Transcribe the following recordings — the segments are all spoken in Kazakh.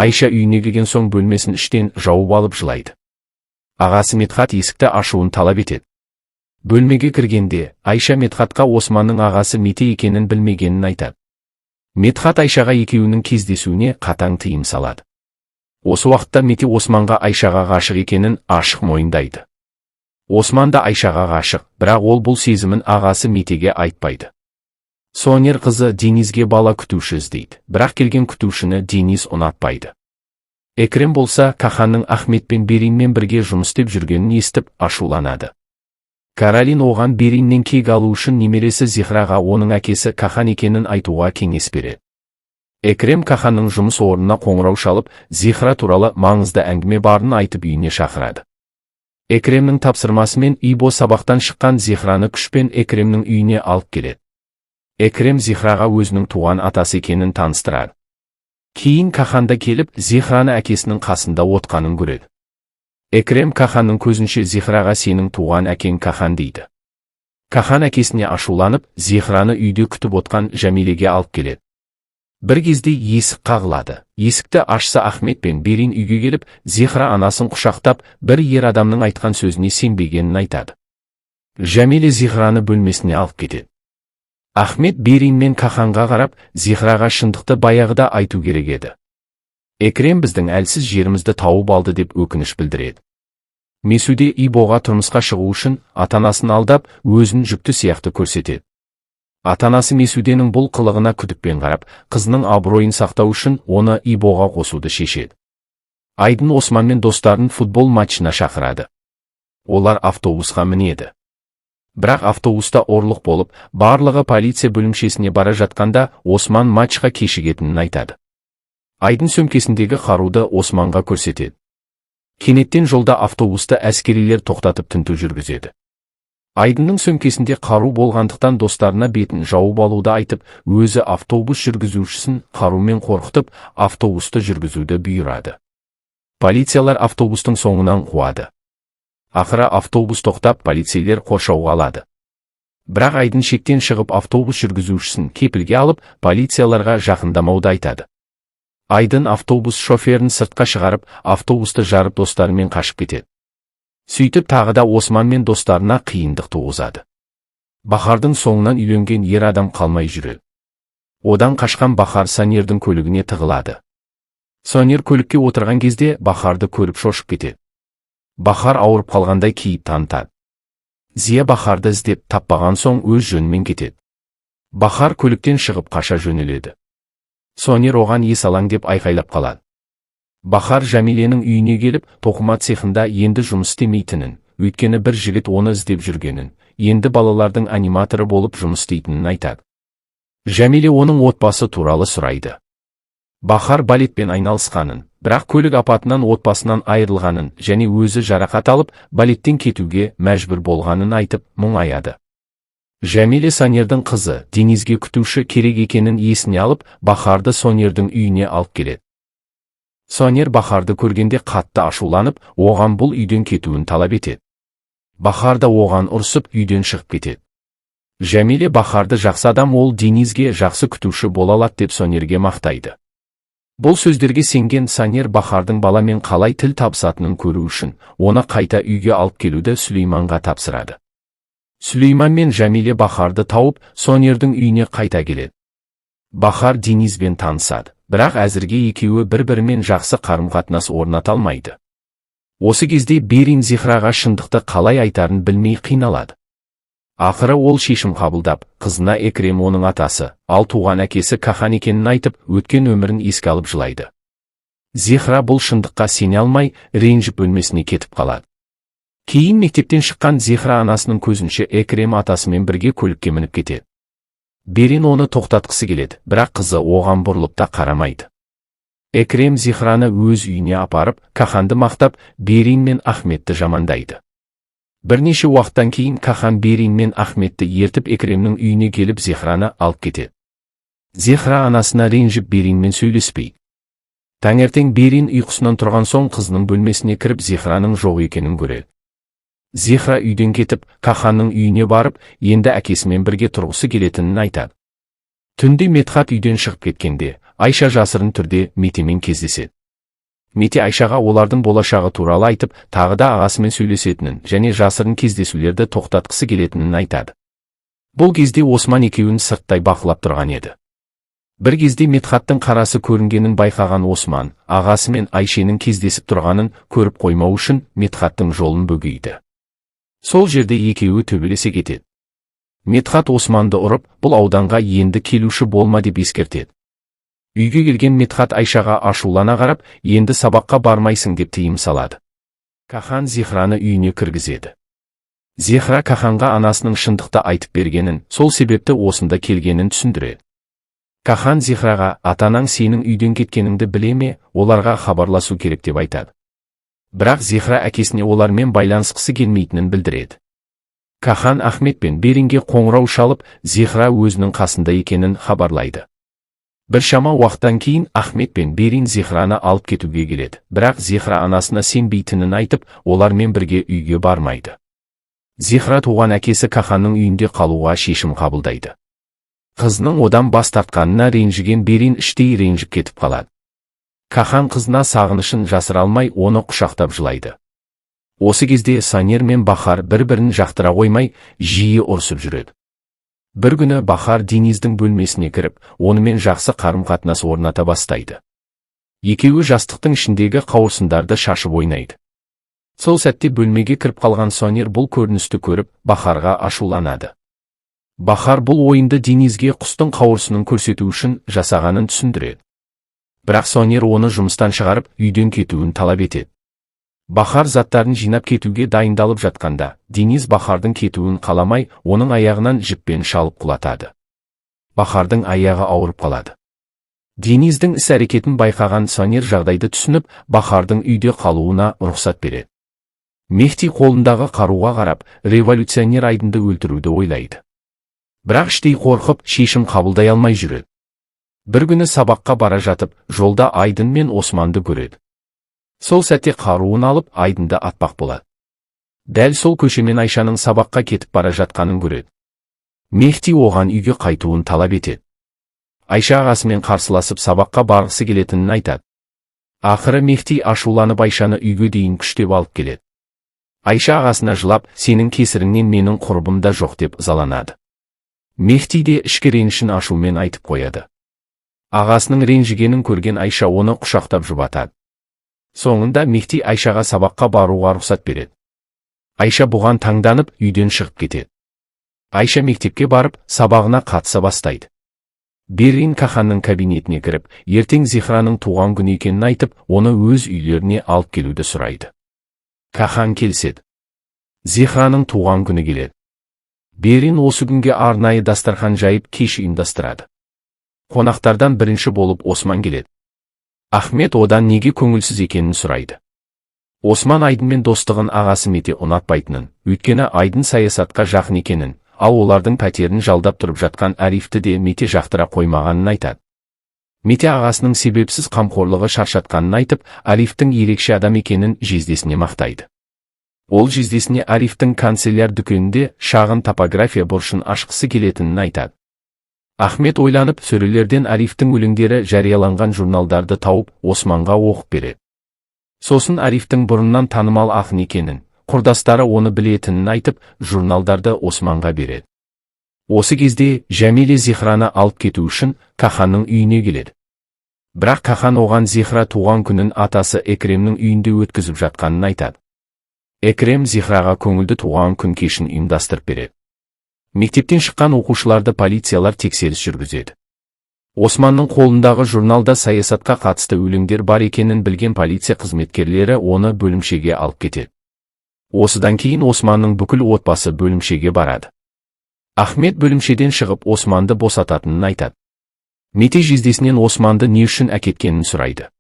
Айша үйіне келген соң бөлмесін іштен жауып алып жылайды. Ағасы Медхат есікті ашуын талап етеді. Бөлмеге кіргенде, Айша Медхатқа Османның ағасы Мете екенін білмегенін айтады. Медхат Айшаға екеуінің кездесуіне қатаң тыйым салады. Осы уақытта Мете Османға Айшаға ғашық екенін ашық мойындайды. Осман да Айшаға ғашық, бірақ ол бұл сезімін ағасы Метеге айтпайды. Сонер қызы Денизге бала күтуші іздейді, бірақ келген күтушіні Дениз ұнатпайды. Экрем болса, Каханның Ахмет пен Беринмен бірге жұмыс істеп жүргенін естіп ашуланады. Каролин оған Бериннен кек алу үшін немересі Зихраға оның әкесі Кахан екенін айтуға кеңес береді. Экрем Каханның жұмыс орнына қоңырау шалып, Зихра туралы маңызды әңгіме барын айтып үйіне шақырады. Экремнің тапсырмасымен Ибо сабақтан шыққан Зихраны күшпен Экремнің үйіне алып келеді. Экрем Зихраға өзінің туған атасы екенін таныстырады. Кейін Каханда келіп, Зихраны әкесінің қасында отқанын көреді. Экрем Каханның көзінше Зихраға сенің туған әкең Кахан дейді. Кахан әкесіне ашуланып, Зихраны үйде күтіп отқан Жәмилеге алып келеді. Бір кезде есік қағылады. Есікті ашса Ахмет пен Берин үйге келіп, Зихра анасын құшақтап, бір ер адамның айтқан сөзіне сенбегенін айтады. Жәмиле Зихраны бөлмесіне алып кетеді. Ахмет Берин мен Каханға қарап, Зихраға шындықты баяғыда айту керек еді. Экрем біздің әлсіз жерімізді тауып алды деп өкініш білдіреді. Месуде Ибоға тұрмысқа шығу үшін атанасын алдап, өзін жүкті сияқты көрсетеді. Атанасы Месуденің бұл қылығына күдікпен қарап, қызының абыройын сақтау үшін оны Ибоға қосуды шешеді. Айдын Осман мен достарын футбол матчына шақырады. Олар автобусқа мінеді. Бірақ автобуста орлық болып, барлығы полиция бөлімшесіне бара жатқанда Осман матчқа кешігетінін айтады. Айдын сөмкесіндегі қаруды Османға көрсетеді. Кенеттен жолда автобусты әскерилер тоқтатып тінту жүргізеді. Айдынның сөмкесінде қару болғандықтан достарына бетін жауып алуды айтып, өзі автобус жүргізушісін қарумен қорқытып, автобусты жүргізуді бұйырады. Полициялар автобустың соңынан қуады. Ақыры автобус тоқтап, полицейлер қоршауға алады. Бірақ Айдын шектен шығып автобус жүргізушісін кепілге алып, полицияларға жақындамауды айтады. Айдын автобус шоферін сыртқа шығарып, автобусты жарып достарымен қашып кетеді. Сөйтіп тағы да Осман мен достарына қиындық туғызады. Бахардың соңынан үйленген ер адам қалмай жүреді. Одан қашқан Бахар Сонердің көлігіне тығылады. Сонер көлікке отырған кезде Бахарды көріп шошып кетеді. Бахар ауырып қалғандай кейіп танытады. Зия Бахарды іздеп таппаған соң өз жөнімен кетеді. Бахар көліктен шығып қаша жөнеледі. Сонер оған есалаң деп айқайлап қалады. Бахар Жәмиленің үйіне келіп, тоқыма цехында енді жұмыс істемейтінін, өйткені бір жігіт оны іздеп жүргенін, енді балалардың аниматоры болып жұмыс істейтінін айтады. Жәмиле оның отбасы туралы сұрайды. Бахар балетпен айналысқанын, бірақ көлік апатынан отбасынан айырылғанын және өзі жарақат алып, балеттен кетуге мәжбүр болғанын айтып, мұңаяды. Жәмиле Сонердің қызы, Денизге күтуші керек екенін есіне алып, Бахарды Сонердің үйіне алып келеді. Сонер Бахарды көргенде қатты ашуланып, оған бұл үйден кетуін талап етеді. Бахар да оған ұрсып, үйден шығып кетеді. Жәмиле Бахарды жақсы адам, ол Денизге жақсы күтуші бола алады деп Сонерге мақтайды. Бұл сөздерге сенген Сонер Бахардың баламен қалай тіл табысатынын көру үшін, оны қайта үйге алып келуді Сүлейманға тапсырады. Сүлейман мен Жәмиле Бахарды тауып, Сонердің үйіне қайта келеді. Бахар Денизбен танысады, бірақ әзірге екеуі бір-бірімен жақсы қарым-қатынас орната алмайды. Осы кезде Берин Зихраға шындықты қалай айтарын білмей қиналады. Ақыры ол шешім қабылдап, қызына Экрем оның атасы, ал туған әкесі Кахан екенін айтып, өткен өмірін еске алып жылайды. Зихра бұл шындыққа сене алмай, ренжіп бөлмесіне кетіп қалады. Кейін мектептен шыққан Зихра анасының көзінше Экрем атасымен бірге көлікке мініп кетеді. Берин оны тоқтатқысы келеді, бірақ қызы оған бұрылып та қарамайды. Экрем Зихраны өз үйіне апарып, Каханды мақтап, Берин мен Ахметті жамандайды. Бірнеше уақыттан кейін Кахан Берин мен Ахметті ертіп Экремнің үйіне келіп Зихраны алып кетеді. Зихра анасына ренжіп Беринмен сөйлеспейді. Таңертең Берин ұйқысынан тұрған соң қызының бөлмесіне кіріп Зихраның жоқ екенін көреді. Зихра үйден кетіп, Каханның үйіне барып, енді әкесімен бірге тұрғысы келетінін айтады. Түнде Медхат үйден шығып кеткенде, Айша жасырын түрде Метемен кездеседі. Мете Айшаға олардың болашағы туралы айтып, тағы да ағасымен сөйлесетінін және жасырын кездесулерді тоқтатқысы келетінін айтады. Бұл кезде Осман екеуін сырттай бақылап тұрған еді. Бір кезде Медхаттың қарасы көрінгенін байқаған Осман, ағасы мен Айшенің кездесіп тұрғанын көріп қоймау үшін Медхаттың жолын бөгейді. Сол жерде екеуі төбелесе кетеді. Медхат Османды ұрып, бұл ауданға енді келуші болма деп ескертеді. Үйге келген Медхат Айшаға ашулана қарап, енді сабаққа бармайсың деп тыйым салады. Кахан Зихраны үйіне кіргізеді. Зихра Каханға анасының шындықты айтып бергенін, сол себепті осында келгенін түсіндіреді. Кахан Зихраға, атанаң сенің үйден кеткеніңді біле ме, оларға хабарласу керек деп айтады. Бірақ Зихра әкесіне олармен байланысқысы келмейтінін білдіреді. Кахан Ахмет пен Беринге қоңырау шалып, Зихра өзінің қасында екенін хабарлайды. Біршама уақыттан кейін Ахмет пен Берин Зихраны алып кетуге келеді, бірақ Зихра анасына сенбейтінін айтып, олармен бірге үйге бармайды. Зихра туған әкесі Каханның үйінде қалуға шешім қабылдайды. Қызының одан бас тартқанына ренжіген Берин іштей ренжіп кетіп қалады. Кахан қызына сағынышын жасыра алмай, оны құшақтап жылайды. Осы кезде Санер мен Бахар бір-бірін жақтыра қоймай, жиі ұрсып жүреді. Бір күні Бахар Дениздің бөлмесіне кіріп, онымен жақсы қарым-қатынас орната бастайды. Екеуі жастықтың ішіндегі қауырсындарды шашып ойнайды. Сол сәтте бөлмеге кіріп қалған Санер бұл көріністі көріп, Бахарға ашуланады. Бахар бұл ойынды Денизге құстың қауырсынын көрсету үшін жасағанын түсіндіреді. Бірақ Санер оны жұмыстан шығарып, үйден кетуін талап етеді. Бахар заттарын жинап кетуге дайындалып жатқанда, Дениз Бахардың кетуін қаламай, оның аяғынан жіппен шалып құлатады. Бахардың аяғы ауырып қалады. Дениздің іс-әрекетін байқаған Санер жағдайды түсініп, Бахардың үйде қалуына рұқсат береді. Мехти қолындағы қаруға қарап, революционер Айдынды өлтіруді ойлайды. Бірақ іштей қорқып, шешім қабылдай алмай жүреді. Бір күні сабаққа бара жатып, жолда Айдын мен Османды көреді. Сол сәтте қаруын алып, Айдынды атпақ болады. Дәл сол көшемен Айшаның сабаққа кетіп бара жатқанын көреді. Мехти оған үйге қайтуын талап етеді. Айша ағасымен қарсыласып сабаққа барғысы келетінін айтады. Ақыры Мехти ашуланып Айшаны үйге дейін күштеп алып келеді. Айша ағасына жылап, сенің кесіріңнен менің құрбымда жоқ деп ызаланады. Мехти де ішкі ренішін ашумен айтып қояды. Ағасының ренжігенін көрген Айша оны құшақтап жұбатады. Соңында Мехти Айшаға сабаққа баруға рұқсат береді. Айша бұған таңданып, үйден шығып кетеді. Айша мектепке барып, сабағына қатыса бастайды. Берин Каханның кабинетіне кіріп, ертең Зихраның туған күні екенін айтып, оны өз үйлеріне алып келуді сұрайды. Кахан келіседі. Зихраның туған күні келеді. Берин осы күнге арнайы дастархан жайып кеш ұйымдастырады. Қонақтардан бірінші болып Осман келеді. Ахмет одан неге көңілсіз екенін сұрайды. Осман Айдынмен достығын ағасы Мете ұнатпайтынын, өйткені Айдын саясатқа жақын екенін, ал олардың пәтерін жалдап тұрып жатқан Арифті де Мете жақтыра қоймағанын айтады. Мете ағасының себепсіз қамқорлығы шаршатқанын айтып, Арифтің ерекше адам екенін жездесіне мақтайды. Ол жездесіне Арифтің канцеляр дүкенінде шағын топография бұрышын ашқысы келетінін айтады. Ахмет ойланып, сөрелерден Арифтің өлеңдері жарияланған журналдарды тауып, Османға оқып береді. Сосын Арифтің бұрыннан танымал ақын екенін, құрдастары оны білетінін айтып, журналдарды Османға береді. Осы кезде Жәмиле Зихраны алып кету үшін Каханның үйіне келеді. Бірақ Кахан оған Зихра туған күнін атасы Экремнің үйінде өткізіп жатқанын айтады. Экрем Зихраға көңілді туған күн кешін ұйымдастырып береді. Мектептен шыққан оқушыларды полициялар тексеріс жүргізеді. Османның қолындағы журналда саясатқа қатысты өлеңдер бар екенін білген полиция қызметкерлері оны бөлімшеге алып кетеді. Осыдан кейін Османның бүкіл отбасы бөлімшеге барады. Ахмет бөлімшеден шығып Османды босататынын айтады. Мете жездесінен Османды не үшін әкеткенін сұрайды.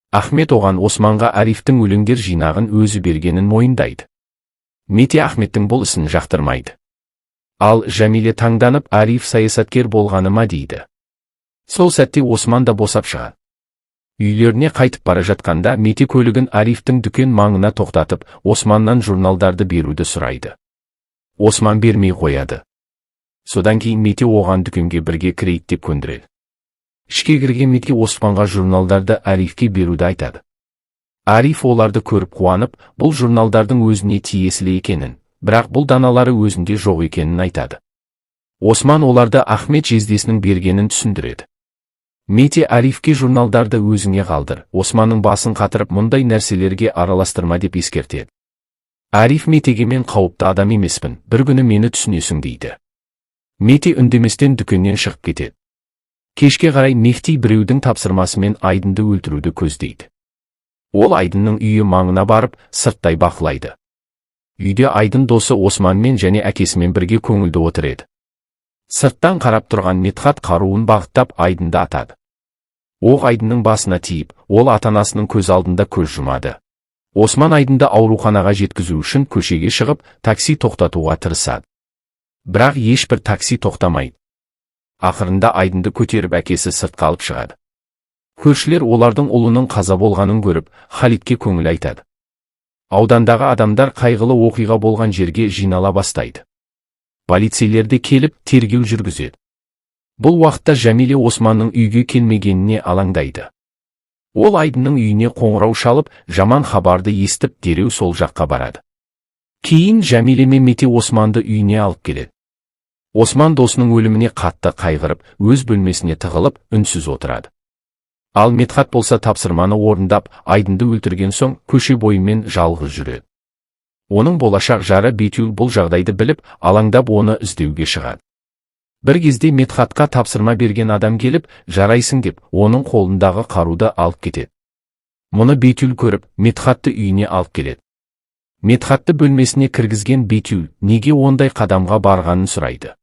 Ахмет оған Османға Арифтің өлеңдер жинағын өзі бергенін мойындайды. Мете Ахметтің бұл ісін жақтырмайды. Ал Жәмиле таңданып, Ариф саясаткер болғаны ма дейді. Сол сәтте Осман да босап шығады. Үйлеріне қайтып бара жатқанда Мете көлігін Арифтің дүкен маңына тоқтатып, Османнан журналдарды беруді сұрайды. Осман бермей қояды. Содан кейін Мете оған дүкенге бірге кірейік деп көндіреді. Ішке кірген Мете Османға журналдарды Арифке беруді айтады. Ариф оларды көріп қуанып, бұл журналдардың өзіне тиесілі екенін, бірақ бұл даналары өзінде жоқ екенін айтады. Осман оларды Ахмет жездесінің бергенін түсіндіреді. Мете Арифке журналдарды өзіңе қалдыр, Османның басын қатырып мұндай нәрселерге араластырма деп ескертеді. Ариф Метеге мен қауіпті адам емеспін, бір күні мені түсінесің дейді. Мете үндеместен дүкеннен шығып кетеді. Кешке қарай Мехти біреудің тапсырмасымен Айдынды өлтіруді көздейді. Ол Айдынның үйі маңына барып, сырттай бақылайды. Үйде Айдын досы Османмен және әкесімен бірге көңілді отыреді. Сырттан қарап тұрған Медхат қаруын бағыттап Айдынды атады. Оқ Айдынның басына тиіп, ол ата-анасының көз алдында көз жұмады. Осман Айдынды ауруханаға жеткізу үшін көшеге шығып, такси тоқтатуға тырысады. Бірақ ешбір такси тоқтамайды. Ақырында Айдынды көтеріп әкесі сыртқа алып шығады. Көршілер олардың ұлының қаза болғанын көріп, Халидке көңіл айтады. Аудандағы адамдар қайғылы оқиға болған жерге жинала бастайды. Полицейлер де келіп, тергеу жүргізеді. Бұл уақытта Жәмиле Османның үйге келмегеніне алаңдайды. Ол Айдынның үйіне қоңырау шалып, жаман хабарды естіп, дереу сол жаққа барады. Кейін Жәмиле мен Мете Османды үйіне алып келеді. Осман досының өліміне қатты қайғырып, өз бөлмесіне тығылып, үнсіз отырады. Ал Медхат болса тапсырманы орындап, Айдынды өлтірген соң көше бойымен жалғыз жүреді. Оның болашақ жары Бетюл бұл жағдайды біліп, алаңдап оны іздеуге шығады. Бір кезде Медхатқа тапсырма берген адам келіп, жарайсың деп, оның қолындағы қаруды алып кетеді. Мұны Бетюл көріп, Медхатты үйіне алып келеді. Медхатты бөлмесіне кіргізген Бетюл неге ондай қадамға барғанын сұрайды.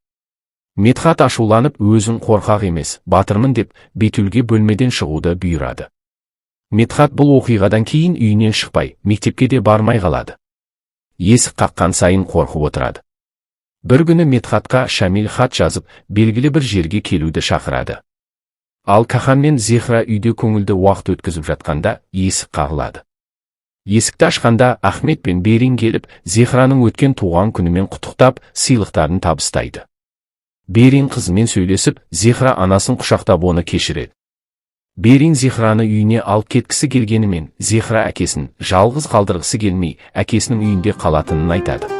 Медхат ашуланып, өзін қорқақ емес, батырмын деп, Бетюлге бөлмеден шығуды бұйырады. Медхат бұл оқиғадан кейін үйінен шықпай, мектепке де бармай қалады. Есік қаққан сайын қорқып отырады. Бір күні Медхатқа Шамил хат жазып, белгілі бір жерге келуді шақырады. Ал Кахан мен Зехра үйде көңілді уақыт өткізіп жатқанда, есік қағылады. Есікті ашқанда Ахмет пен Берин келіп, Зехраның өткен туған күнімен құттықтап, сыйлықтарын табыстайды. Берин қызымен сөйлесіп, Зехра анасын құшақтап оны кешіреді. Берин Зехраны үйіне алып кеткісі келгенімен, Зехра әкесін жалғыз қалдырғысы келмей, әкесінің үйінде қалатынын айтады.